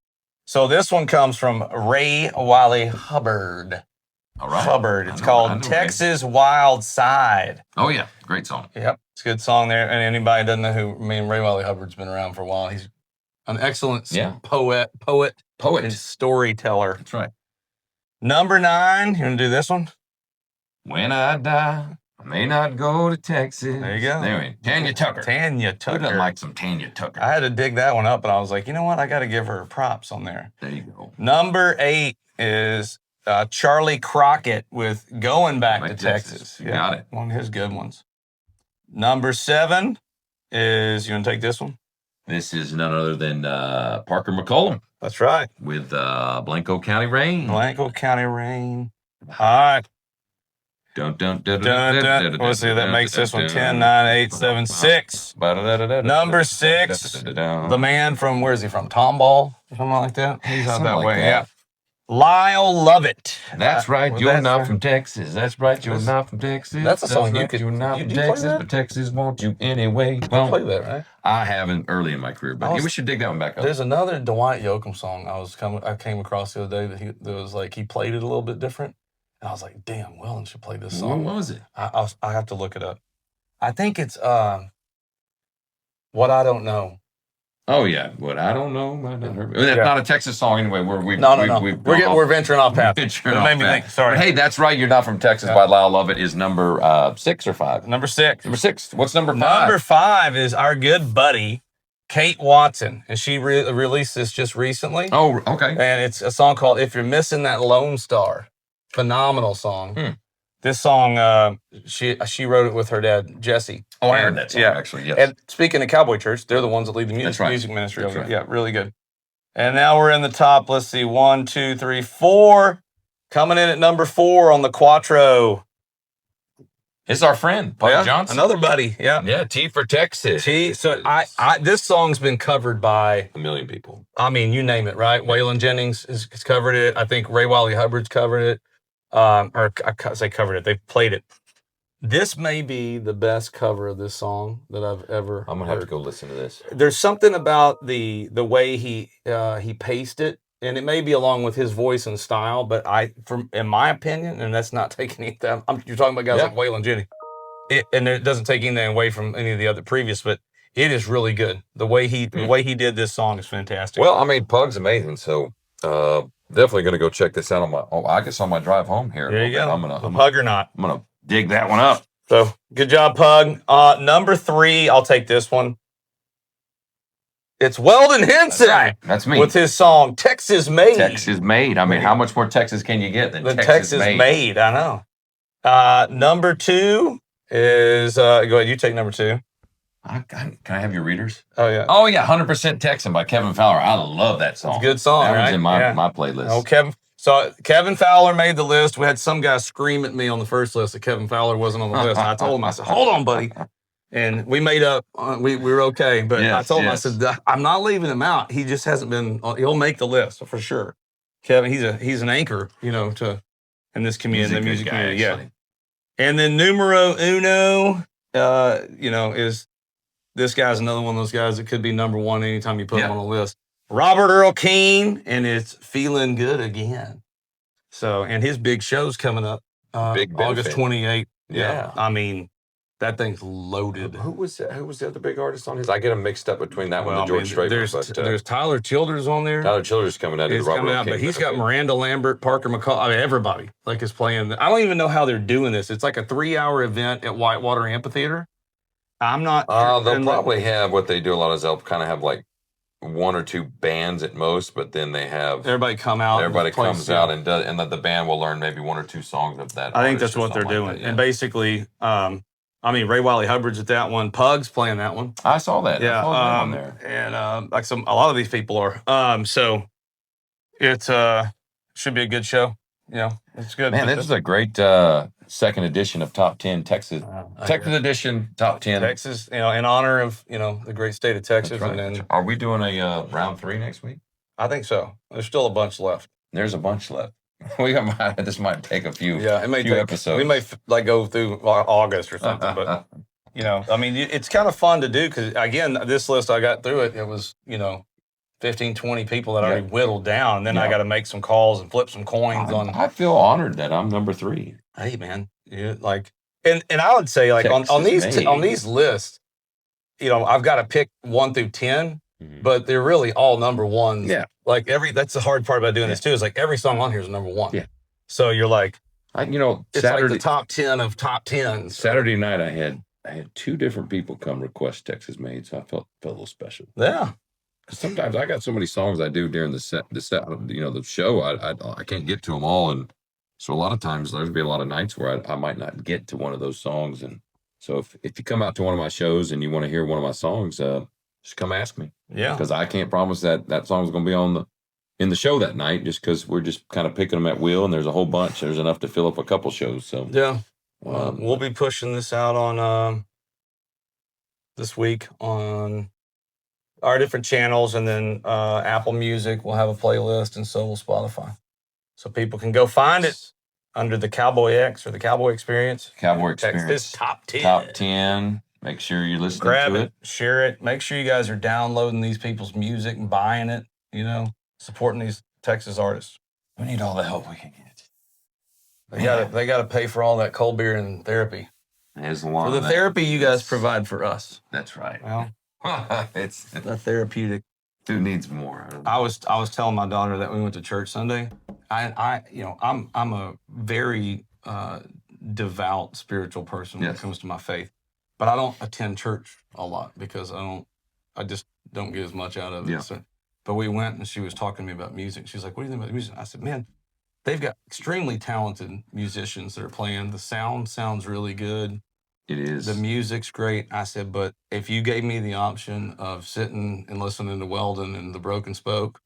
So this one comes from Ray Wiley Hubbard. All right. Hubbard. It's called Texas Wild Side. Oh, yeah. Great song. Yep. It's a good song there. And anybody doesn't know who, Ray Wiley Hubbard's been around for a while. He's an excellent poet, and storyteller. That's right. Number 9. You want to do this one? When I die, I may not go to Texas. There you go. Anyway, Tanya Tucker. Tanya Tucker. Who doesn't like some Tanya Tucker? I had to dig that one up, and I was like, you know what? I got to give her props on there. There you go. Number 8 is Charlie Crockett with Going Back to Texas. You got it. One of his good ones. Number 7 is, you want to take this one? This is none other than Parker McCollum. That's right. With Blanco County Rain. Blanco County Rain. All right. Dun, dun, dun, dun, dun, dun, let's see, that makes this one 10, 9, 8, 7, 6. Number 6, the man from, where is he from? Tomball? Something like that? He's out that way, yeah. Lyle Lovett. That's right, you're not from Texas. That's right, you're not from Texas. That's a song you could. You're not from Texas, but Texas wants you anyway. Well, play that, right? I haven't early in my career, but we should dig that one back up. There's another Dwight Yoakam song I came across the other day that was like he played it a little bit different. And I was like, damn, Weldon should play this song. What was it? I have to look it up. I think it's What I Don't Know. Oh, yeah. What I Don't Know. It's not a Texas song anyway. We're venturing off path. It made me think. Sorry. Hey, that's right. You're Not From Texas by Lyle Lovett is number 6 or 5? Number 6. Number 6. What's number 5? Number 5 is our good buddy, Kate Watson. And she released this just recently. Oh, okay. And it's a song called If You're Missing That Lone Star. Phenomenal song. This song, she wrote it with her dad, Jesse. Oh, I heard that song, actually, yes. And speaking of Cowboy Church, they're the ones that lead the music ministry over there. Yeah, really good. And now we're in the top, let's see, 1, 2, 3, 4. Coming in at number 4 on the Quattro. It's our friend, Paul Johnson. Another buddy, Yeah, T for Texas. So this song's been covered by a million people. I mean, you name it, right? Waylon Jennings has covered it. I think Ray Wiley Hubbard's covered it. or I say covered it. They played it. This may be the best cover of this song that I've ever I'm gonna heard. have to go listen to this. There's something about the way he paced it, and it may be along with his voice and style, but in my opinion, and that's not taking anything. You're talking about guys like Waylon Jennings, and it doesn't take anything away from any of the other previous, but it is really good. The way he did this song is fantastic. Well, I mean, Pug's amazing, so definitely gonna go check this out on my drive home here. There you go. I'm Pug or not. I'm gonna dig that one up. So good job, Pug. Number 3, I'll take this one. It's Weldon Henson. That's right. That's me. With his song Texas Made. Texas Made. I mean, how much more Texas can you get than Texas Made? I know. Number 2 is go ahead. You take number 2. Can I have your readers? Oh yeah. 100% Texan by Kevin Fowler. I love that song. It's a good song. That right? was in my playlist. Oh, Kevin Fowler made the list. We had some guy scream at me on the first list that Kevin Fowler wasn't on the list. And I told him, I said, "Hold on, buddy." And we made up. We were okay. But I told him, I said, "I'm not leaving him out. He just hasn't been. He'll make the list for sure." Kevin, he's an anchor, in this community, in the music community. Actually. Yeah. And then numero uno, is this guy's another one of those guys that could be number 1 anytime you put him on a list. Robert Earl Keen, and it's Feeling Good Again. So, and his big show's coming up August 28th. Yeah. I mean, that thing's loaded. Who was the other big artist on his? I get them mixed up between that one and George Strait. There's Tyler Childers on there. Tyler Childers coming out. He's coming out, but he's got Miranda Lambert, Parker McCall. I mean, everybody is playing. I don't even know how they're doing this. It's like a 3-hour event at Whitewater Amphitheater. I'm not. They'll probably have what they do a lot is they'll kind of have like 1 or 2 bands at most, but then they have everybody come out. Everybody comes out and does, and the band will learn maybe 1 or 2 songs of that. I think that's what they're doing. And basically, Ray Wiley Hubbard's at that one. Pug's playing that one. I saw that. Yeah, I saw that there. And a lot of these people are. So it should be a good show. It's good. Man, this is a great second edition of Top 10 Texas. Texas edition, Top 10. Texas, in honor of, the great state of Texas. Right. And then, are we doing a round 3 next week? I think so. There's still a bunch left. There's a bunch left. This might take a few. Yeah, it may few take episodes. We may go through August or something, but it's kind of fun to do because again, this list I got through it. It was 15, 20 people that I already whittled down. And then I got to make some calls and flip some coins on. I feel honored that I'm number 3. Hey man, and I would say like on these lists, I've got to pick 1 through 10, but they're really all number 1s. Yeah. Like that's the hard part about doing this too, is like every song on here is number 1. Yeah. So you're like, it's Saturday, like the top 10 of top 10s. Saturday night I had 2 different people come request Texas Made, so I felt a little special. Yeah. Sometimes I got so many songs I do during the show, I can't get to them all, and so a lot of times there's be a lot of nights where I might not get to one of those songs, and so if you come out to one of my shows and you want to hear one of my songs, just come ask me. Yeah, because I can't promise that song's going to be in the show that night, just because we're just kind of picking them at will, and there's a whole bunch. There's enough to fill up a couple shows. So yeah, we'll be pushing this out on this week on our different channels, and then Apple Music will have a playlist, and so will Spotify. So people can go find it under the Cowboy X or the Cowboy Experience. Cowboy Experience. Texas Top 10. Top 10. Make sure you're listening Grab to it, share it. Make sure you guys are downloading these people's music and buying it, supporting these Texas artists. We need all the help we can get. They gotta pay for all that cold beer and therapy. There's one. For the therapy you guys provide for us. That's right. Well, it's the therapeutic. Who needs more? I was telling my daughter that we went to church Sunday. I'm a very devout spiritual person when it comes to my faith, but I don't attend church a lot because I just don't get as much out of it. Yeah. So, but we went and she was talking to me about music. She's like, "What do you think about music?" I said, "Man, they've got extremely talented musicians that are playing. The sound sounds really good. It is. The music's great." I said, "But if you gave me the option of sitting and listening to Weldon and the Broken Spoke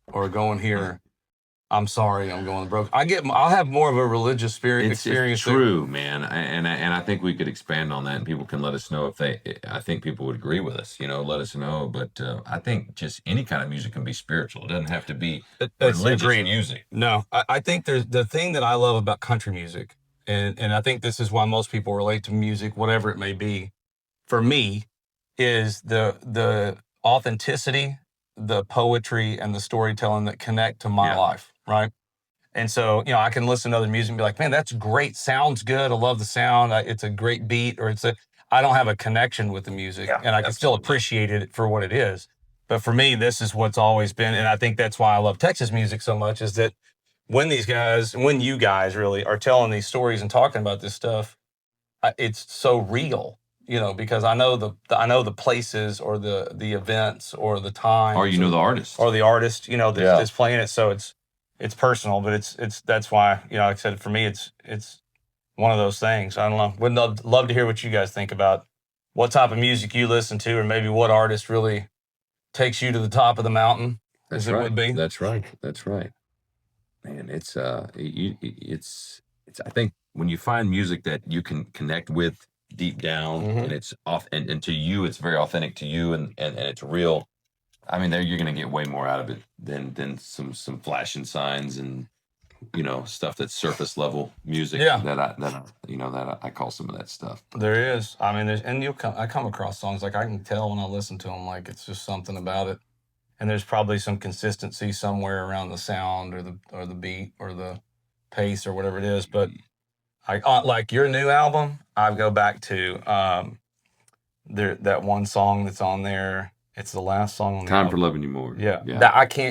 or going here, I'm sorry, I'm going broke. I'll have more of a religious experience. It's true, man, and I think we could expand on that, and people can let us know if they. I think people would agree with us. Let us know. But I think just any kind of music can be spiritual. It doesn't have to be religious music. No, I think there's the thing that I love about country music, and I think this is why most people relate to music, whatever it may be. For me, is the authenticity, the poetry, and the storytelling that connect to my life, right? And so, I can listen to other music and be like, man, that's great. Sounds good. I love the sound. It's a great beat, or I don't have a connection with the music, and I can still appreciate it for what it is. But for me, this is what's always been. And I think that's why I love Texas music so much, is that when you guys really are telling these stories and talking about this stuff, it's so real, because I know the places or the events or the time, or the artist, that's playing it. So it's personal, but it's that's why, like I said, for me, it's one of those things. I don't know. Would love to hear what you guys think about what type of music you listen to, or maybe what artist really takes you to the top of the mountain. That's right. Would be. That's right. That's right. Man, it's I think when you find music that you can connect with deep down, and it's off, and to you, it's very authentic to you, and it's real. I mean, you're going to get way more out of it than some flashing signs and stuff that's surface level music. Yeah. that I call some of that stuff. There is. I mean, I come across songs like I can tell when I listen to them, like it's just something about it. And there's probably some consistency somewhere around the sound or the beat or the pace or whatever it is. But like your new album, I go back to that one song that's on there. It's the last song on the Time album. for Loving You More. Yeah.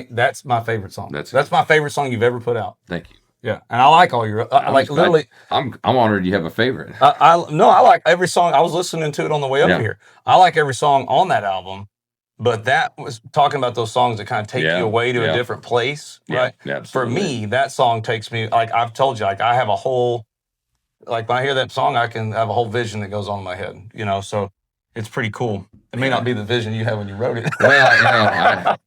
That's my favorite song. That's my favorite song you've ever put out. Thank you. Yeah. And I like all your, literally. I'm honored you have a favorite. I like every song. I was listening to it on the way up here. I like every song on that album. But that was talking about those songs that kind of take you away to a different place, right? Yeah, for me, that song takes me, like I've told you, like I have a whole, like when I hear that song, I can have a whole vision that goes on in my head, so it's pretty cool. It may not be the vision you had when you wrote it. Well,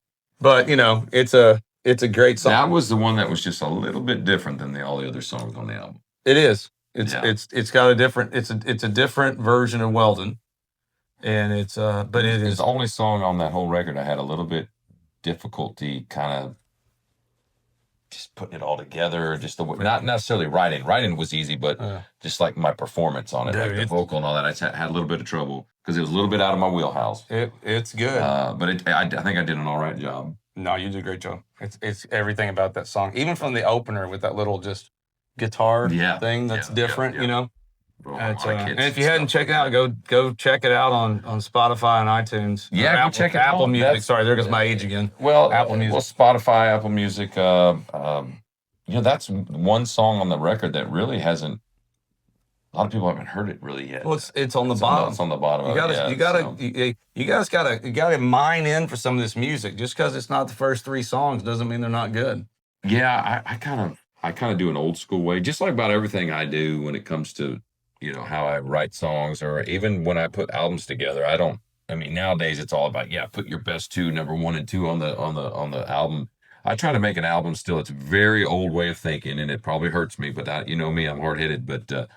but it's a great song. That was the one that was just a little bit different than all the other songs on the album. It is. It's got a different, it's a different version of Weldon. And it's but it is the only song on that whole record I had a little bit difficulty kind of just putting it all together, just the way, not necessarily writing was easy, but just like my performance on it, like the vocal and all that, I just had a little bit of trouble because it was a little bit out of my wheelhouse. It's good, but I think I did an all right job. No, you did a great job. It's everything about that song, even from the opener with that little just guitar thing that's different, and if you hadn't checked it out, go check it out on Spotify and iTunes. Yeah, go check it out. Apple Music. Sorry, there goes my age again. Well, Apple Music. Well, Spotify, Apple Music. That's one song on the record that really hasn't. A lot of people haven't heard it really yet. Well, it's on the bottom. It's on the bottom. You guys gotta mine in for some of this music. Just because it's not the first 3 songs doesn't mean they're not good. Yeah, I kind of do an old school way, just like about everything I do when it comes to how I write songs, or even when I put albums together. Nowadays it's all about put your best 2, number 1 and 2 on the album. I try to make an album still. It's a very old way of thinking, and it probably hurts me, but me, I'm hard-headed, but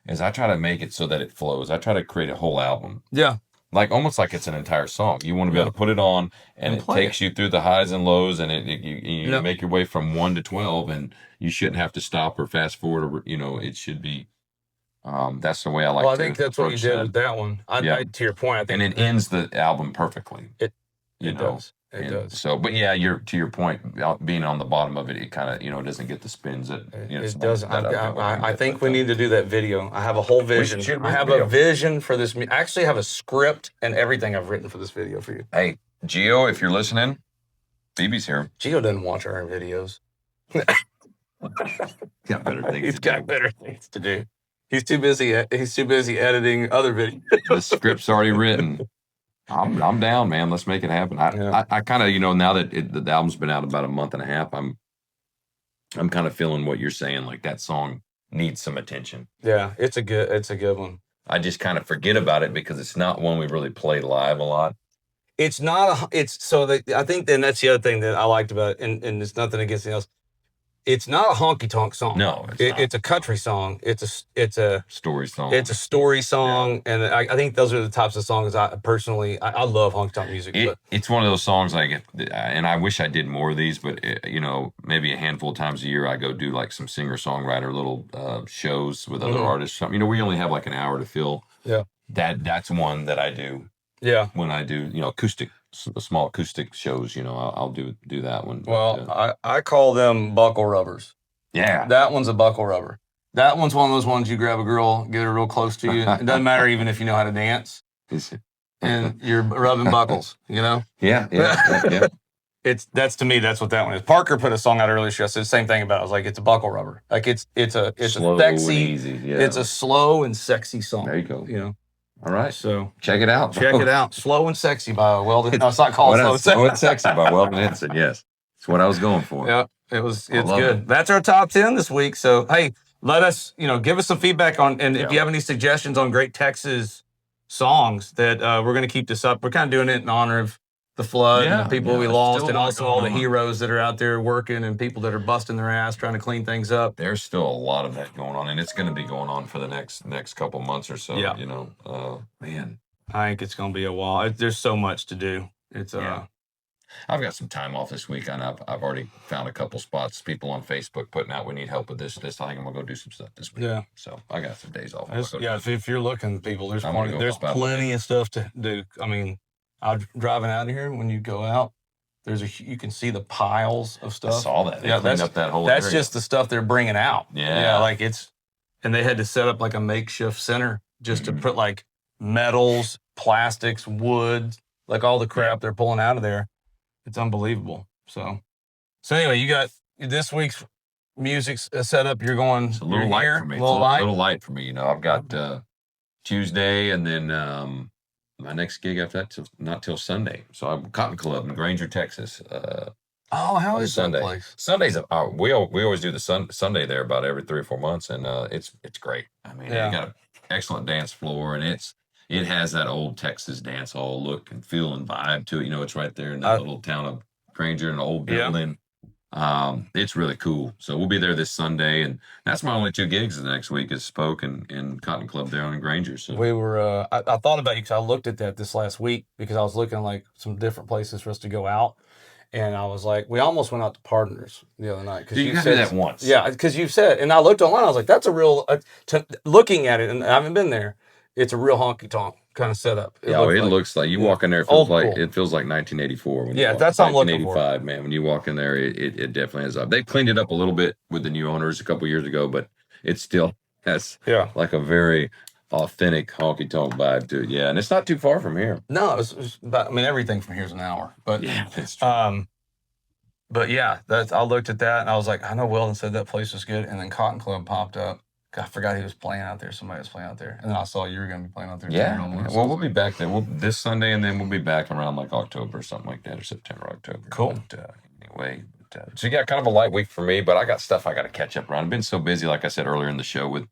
as I try to make it so that it flows, I try to create a whole album. Yeah. Like almost like it's an entire song. You want to be able to put it on, and it takes you through the highs and lows, and you make your way from 1 to 12, and you shouldn't have to stop or fast forward, or it should be. That's the way I like. Well, I think that's what you did with that one. To your point, I think, and it ends the album perfectly. It does. It does. So, but to your point, being on the bottom of it, it kind of doesn't get the spins that it doesn't. I think we need to do that video. I have a whole vision. I have a vision for this. I actually have a script and everything I've written for this video for you. Hey, Gio, if you're listening, Phoebe's here. Gio doesn't watch our videos. Got better things. He's got better things to do. He's too busy editing other videos. The script's already written. I'm down, man. Let's make it happen. I kind of, now that the album's been out about a month and a half, I'm kind of feeling what you're saying. Like that song needs some attention. Yeah, it's a good one. I just kind of forget about it because it's not one we really play live a lot. I think then that's the other thing that I liked about it, and it's nothing against anything else. it's not a honky tonk song. No, it's a country song. It's a story song. It's a story song, and I think those are the types of songs I personally I love honky tonk music. It's one of those songs and I wish I did more of these, but maybe a handful of times a year I go do like some singer songwriter little shows with other artists. We only have like an hour to fill. Yeah, that's one that I do. Yeah, when I do acoustic, small acoustic shows, I'll do that one. Well, I call them buckle rubbers. Yeah, that one's a buckle rubber. That one's one of those ones you grab a girl, get her real close to you. It doesn't matter even if you know how to dance, and you're rubbing buckles. Yeah. That's to me. That's what that one is. Parker put a song out earlier. She said the same thing about it. I was like, it's a buckle rubber. Like it's slow a sexy, and easy. Yeah. It's a slow and sexy song. There you go. All right, so check it out. Slow and Sexy by Weldon. No, it's not called Slow and Sexy by Weldon Henson. Yes, that's what I was going for. Yeah, it's good. That's our top 10 this week. So hey, let us give us some feedback on, and if you have any suggestions on great Texas songs that we're going to keep this up. We're kind of doing it in honor of the flood and the people we lost, and also all the heroes that are out there working and people that are busting their ass trying to clean things up. There's still a lot of that going on, and it's going to be going on for the next couple months or so. Yeah. Man, I think it's going to be a while. There's so much to do. I've got some time off this week, and I've already found a couple spots. People on Facebook putting out, we need help with this. I think I'm gonna go do some stuff this week. Yeah. So I got some days off. If you're looking, people, there's plenty of stuff to do. I mean, I'm driving out of here. When you go out, you can see the piles of stuff. I saw that. They cleaned up that whole That's area. just the stuff they're bringing out. Yeah. And they had to set up like a makeshift center just to put like metals, plastics, wood, like all the crap they're pulling out of there. It's unbelievable. So anyway, you got this week's music set up. You're going. It's a little light for me. It's a little light for me. I've got Tuesday, and then my next gig after that not till Sunday. So I'm Cotton Club in Granger, Texas. How is Sunday? That place? Sundays. We always do the Sunday there about every 3 or 4 months, and it's great. I mean, you got an excellent dance floor, and it has that old Texas dance hall look and feel and vibe to it. It's right there in that little town of Granger, an old building. It's really cool. So we'll be there this Sunday, and that's my only 2 gigs the next week is Spoke and Cotton Club there in Granger. So we were. I thought about you because I looked at that this last week because I was looking like some different places for us to go out. And I was like, we almost went out to Partners the other night. You said that once. Yeah, because you said, and I looked online. I was like, that's a real, looking at it, and I haven't been there, it's a real honky tonk kind of setup. It looks like you walk in there, it feels like 1984. That's what I'm looking for. 1985, man. When you walk in there, it definitely has up. They cleaned it up a little bit with the new owners a couple years ago, but it still has like a very authentic honky tonk vibe to it. Yeah, and it's not too far from here. No, it's about, everything from here is an hour. But that's true. But yeah, I looked at that and I was like, I know Weldon said that place was good, and then Cotton Club popped up. I forgot he was playing out there. Somebody was playing out there, and then I saw you were going to be playing out there. Yeah. Well, we'll be back there. This Sunday, and then we'll be back around like October or something like that, or September, October. Cool. But, anyway, so yeah, kind of a light week for me, but I got stuff I got to catch up around. I've been so busy, like I said earlier in the show, with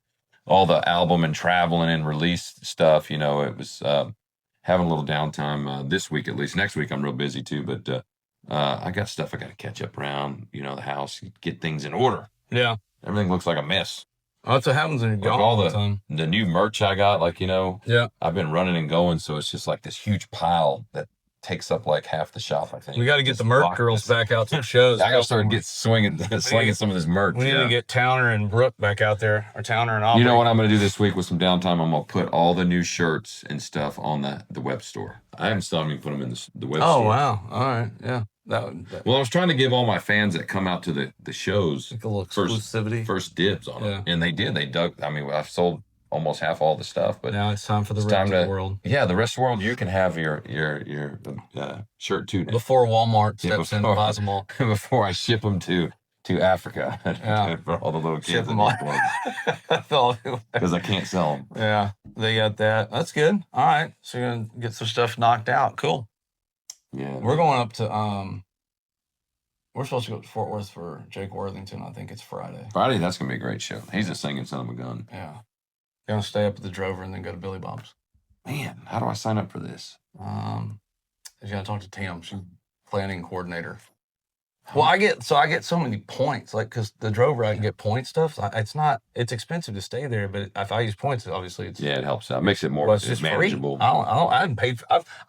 all the album and traveling and release stuff. It was having a little downtime this week at least. Next week I'm real busy too, but I got stuff I got to catch up around. The house, get things in order. Yeah, everything looks like a mess. Oh, that's what happens when you're gone all the time. The new merch I got, I've been running and going, so it's just like this huge pile that takes up like half the shop. I think we got to get the merch girls back out to the shows. I got to start slinging some of this merch. We need to get Towner and Brooke back out there, or Towner and Aubrey. You know what I'm going to do this week with some downtime? I'm going to put all the new shirts and stuff on the web store. I haven't still even put them in the web store. Oh wow! All right, yeah. Well, I was trying to give all my fans that come out to the shows like a little exclusivity, first dibs on it, and they did. They dug. I've sold almost half all the stuff, but now it's time for the rest of the world. Yeah, the rest of the world, you can have your shirt too now. Before Walmart steps in and buys them all. Before I ship them to Africa for all the little kids. Ship them all. Because I can't sell them. Yeah, they got that. That's good. All right, so you're gonna get some stuff knocked out. Cool. Yeah, we're going up to we're supposed to go to Fort Worth for Jake Worthington. I think it's Friday. Friday, that's gonna be a great show. He's a singing son of a gun. Yeah, gonna stay up at the Drover and then go to Billy Bob's. Man, how do I sign up for this? You gotta talk to Tam. She's planning coordinator. Well, I get so many points, like, because the Drover I can get point stuff. So it's expensive to stay there, but if I use points, obviously it's Yeah, it helps out. Makes it more well, it's just manageable. free. I haven't paid.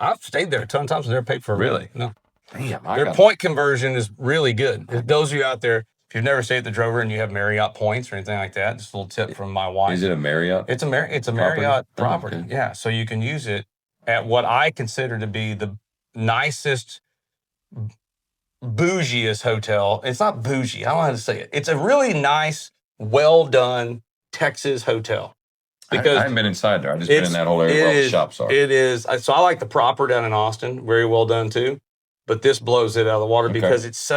I've stayed there a ton of times and never paid for a Really? No. Damn, Their point conversion is really good. It those of you out there, if you've never stayed at the Drover and you have Marriott points or anything like that, just a little tip from my wife. Is it a Marriott? It's a Marriott property. Okay. Yeah, so you can use it at what I consider to be the nicest, bougiest hotel. It's not bougie. I don't know how to say it. It's a really nice, well done Texas hotel. Because I haven't been inside there. I've just been in that whole area where all the shops are. It is. So I like the proper down in Austin. Very well done too. But this blows it out of the water because it's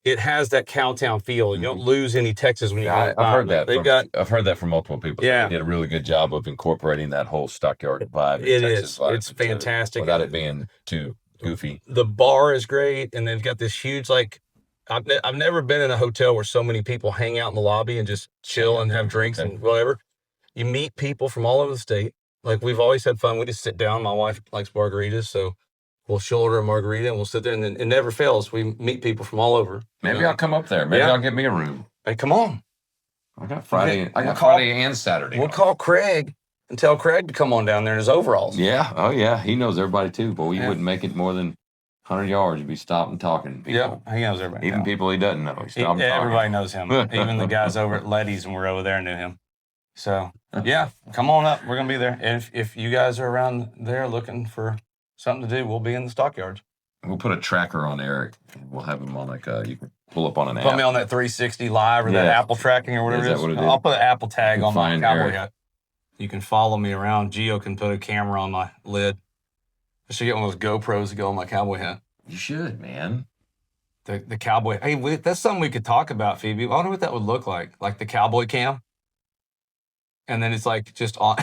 it has that cowtown feel. You don't lose any Texas when you go. I've heard that. I've heard that from multiple people. Yeah. They did a really good job of incorporating that whole stockyard vibe. Texas vibe. It's fantastic. Without it being too goofy. The bar is great. And they've got this huge, like, I've never been in a hotel where so many people hang out in the lobby and just chill and have drinks and whatever. You meet people from all over the state. Like, we've always had fun. We just sit down. My wife likes margaritas, so she'll order a margarita and we'll sit there, and then it never fails. We meet people from all over. Maybe I'll come up there. Maybe I'll get me a room. Hey, come on. I got Friday. I got Friday and Saturday. We'll call Craig and tell Craig to come on down there in his overalls. Yeah. Oh, yeah. He knows everybody too, but we wouldn't make it more than 100 yards. You'd be stopping talking to people. Yeah, he knows everybody. Even people he doesn't know. Everybody knows him. Even the guys over at Letty's when we're over there knew him. So, yeah, come on up. We're going to be there. And if you guys are around there looking for something to do, we'll be in the stockyards. We'll put a tracker on Eric. We'll have him on you can pull up on an app. Put me on that 360 live or that Apple tracking or whatever it is. I'll put an Apple tag on my cowboy hat. You can follow me around. Gio can put a camera on my lid. I should get one of those GoPros to go on my cowboy hat. You should, man. The cowboy. Hey, that's something we could talk about, Phoebe. I wonder what that would look like the cowboy cam. And then it's like just on.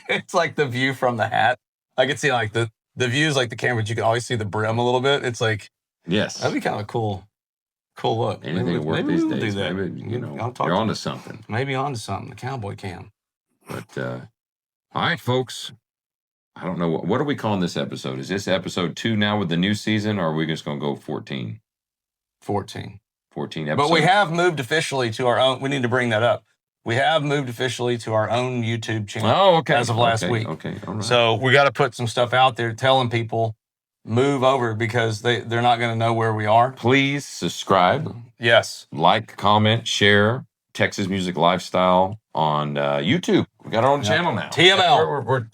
It's like the view from the hat. I could see like the view is like the camera, but you can always see the brim a little bit. It's like, yes, that'd be kind of a cool look. Anything to work these days. Maybe, you're onto something. Maybe onto something. The cowboy cam. But all right, folks. I don't know what are we calling this episode? Is this episode 2 now with the new season, or are we just going to go 14? 14 episodes. But we have moved officially to our own. We need to bring that up. We have moved officially to our own YouTube channel. Oh, okay. As of last week. Okay. All right. So we got to put some stuff out there telling people move over because they're not going to know where we are. Please subscribe. Yes. Like, comment, share Texas Music Lifestyle on YouTube. We got our own channel now. TML. We're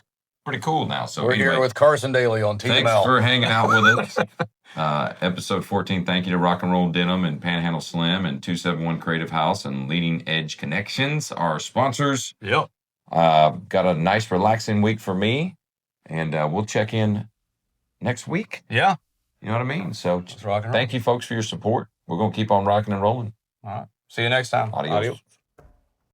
pretty cool now. So we're here with Carson Daly on TML. Thanks for hanging out with us. Episode 14, thank you to Rock and Roll Denim and Panhandle Slim and 271 Creative House and Leading Edge Connections, our sponsors. Yep. Got a nice, relaxing week for me, and we'll check in next week. Yeah. You know what I mean? So thank you, folks, for your support. We're going to keep on rocking and rolling. All right. See you next time. Adios.